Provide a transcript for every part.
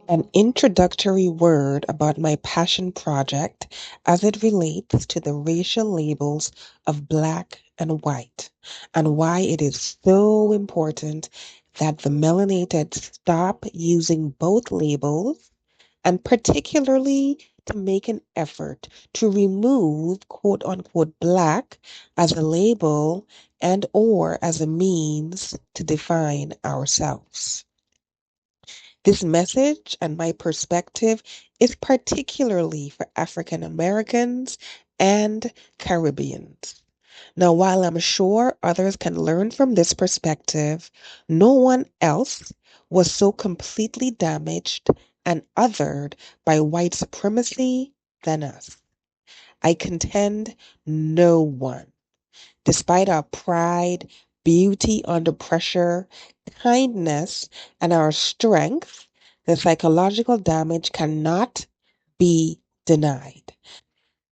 An introductory word about my passion project as it relates to the racial labels of black and white, and why it is so important that the melanated stop using both labels, and particularly to make an effort to remove quote unquote black as a label and or as a means to define ourselves. This message and my perspective is particularly for African Americans and Caribbeans. Now, while I'm sure others can learn from this perspective, no one else was so completely damaged and othered by white supremacy than us. I contend no one. Despite our pride, beauty under pressure, kindness, and our strength, the psychological damage cannot be denied.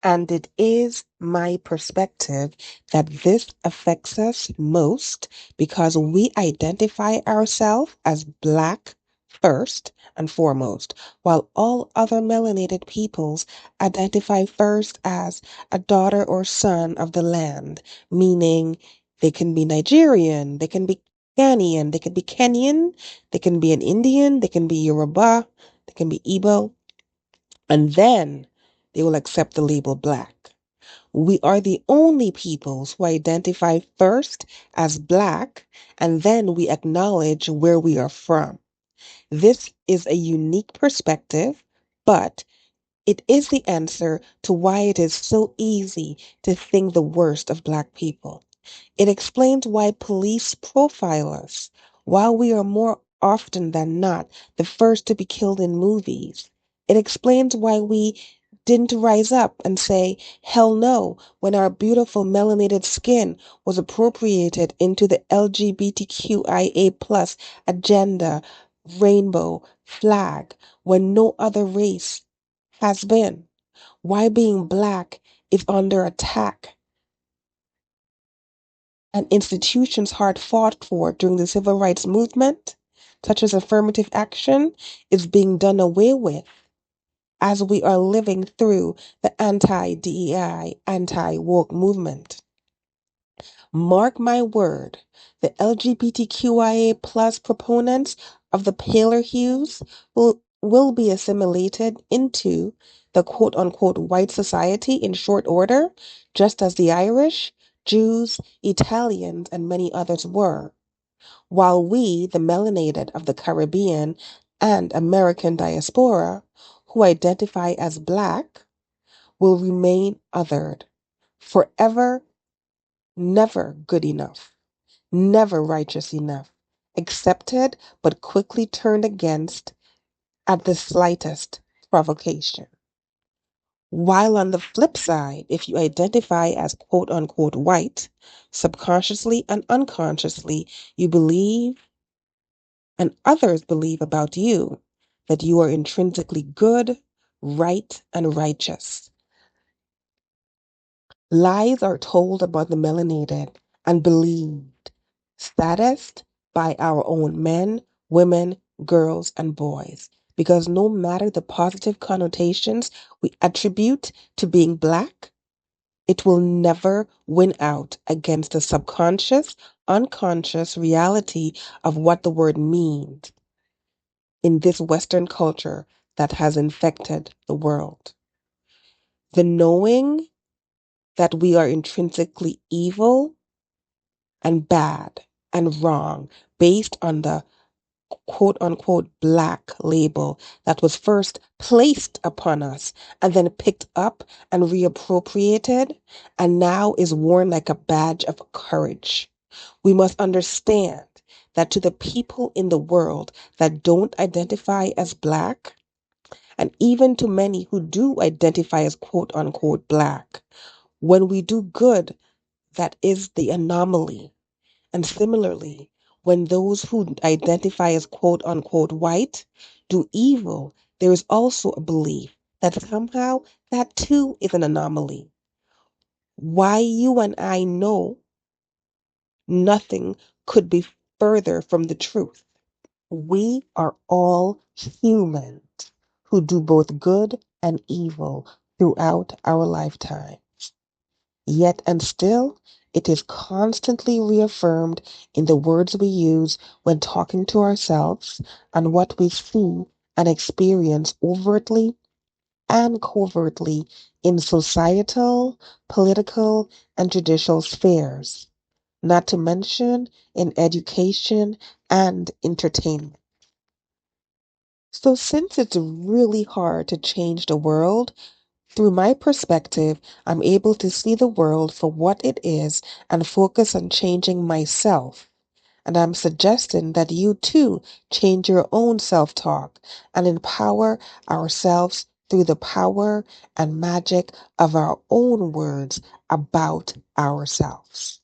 And it is my perspective that this affects us most because we identify ourselves as Black first and foremost, while all other melanated peoples identify first as a daughter or son of the land, meaning they can be Nigerian, they can be Ghanaian, they can be Kenyan, they can be an Indian, they can be Yoruba, they can be Igbo, and then they will accept the label Black. We are the only peoples who identify first as Black and then we acknowledge where we are from. This is a unique perspective, but it is the answer to why it is so easy to think the worst of Black people. It explains why police profile us, while we are more often than not the first to be killed in movies. It explains why we didn't rise up and say, hell no, when our beautiful melanated skin was appropriated into the LGBTQIA plus agenda, rainbow, flag, when no other race has been. Why being black is under attack and institutions hard fought for during the civil rights movement, such as affirmative action, is being done away with as we are living through the anti DEI, anti woke movement. Mark my word, the LGBTQIA plus proponents of the paler hues will be assimilated into the quote unquote white society in short order, just as the Irish, Jews, Italians, and many others were, while we, the melanated of the Caribbean and American diaspora, who identify as Black, will remain othered, forever, never good enough, never righteous enough, accepted but quickly turned against at the slightest provocation. While on the flip side, if you identify as quote unquote white, subconsciously and unconsciously, you believe and others believe about you that you are intrinsically good, right, and righteous. Lies are told about the melanated and believed, saddest by our own men, women, girls, and boys. Because no matter the positive connotations we attribute to being Black, it will never win out against the subconscious, unconscious reality of what the word means in this Western culture that has infected the world. The knowing that we are intrinsically evil and bad and wrong based on the quote unquote black label that was first placed upon us and then picked up and reappropriated and now is worn like a badge of courage. We must understand that to the people in the world that don't identify as black, and even to many who do identify as quote unquote black, when we do good, that is the anomaly. And similarly, when those who identify as quote unquote white do evil, there is also a belief that somehow that too is an anomaly. Why you and I know nothing could be further from the truth. We are all humans who do both good and evil throughout our lifetime. Yet and still, it is constantly reaffirmed in the words we use when talking to ourselves and what we see and experience overtly and covertly in societal, political, and judicial spheres, not to mention in education and entertainment. So, since it's really hard to change the world, through my perspective, I'm able to see the world for what it is and focus on changing myself. And I'm suggesting that you too change your own self talk and empower ourselves through the power and magic of our own words about ourselves.